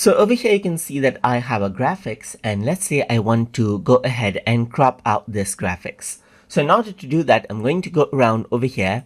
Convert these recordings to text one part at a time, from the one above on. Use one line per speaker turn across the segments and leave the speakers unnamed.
So over here you can see that I have a graphics, and let's say I want to go ahead and crop out this graphics. So in order to do that, I'm going to go around over here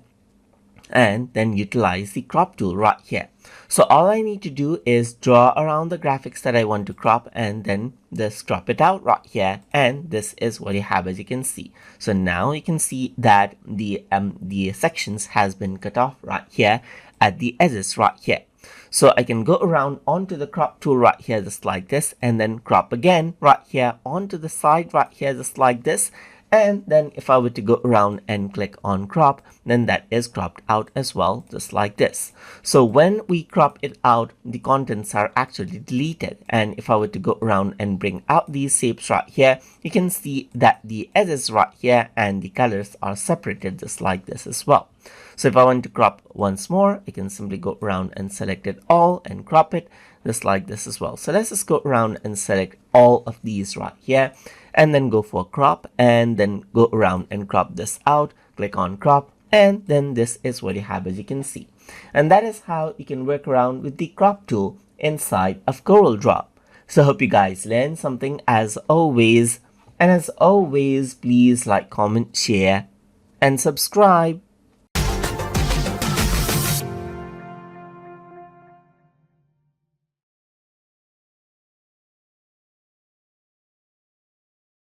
and then utilize the crop tool right here. So all I need to do is draw around the graphics that I want to crop and then just crop it out right here, and this is what you have, as you can see. So now you can see that the sections has been cut off right here at the edges right here. So I can go around onto the crop tool right here just like this, and then crop again right here onto the side right here just like this. And then if I were to go around and click on crop, then that is cropped out as well, just like this. So when we crop it out, the contents are actually deleted. And if I were to go around and bring out these shapes right here, you can see that the edges right here and the colors are separated just like this as well. So if I want to crop once more, I can simply go around and select it all and crop it just like this as well. So let's just go around and select all of these right here, and then go for crop, and then go around and crop this out, click on crop, and then this is what you have, as you can see. And that is how you can work around with the crop tool inside of Corel Draw. So I hope you guys learned something as always, and as always, please like, comment, share, and subscribe.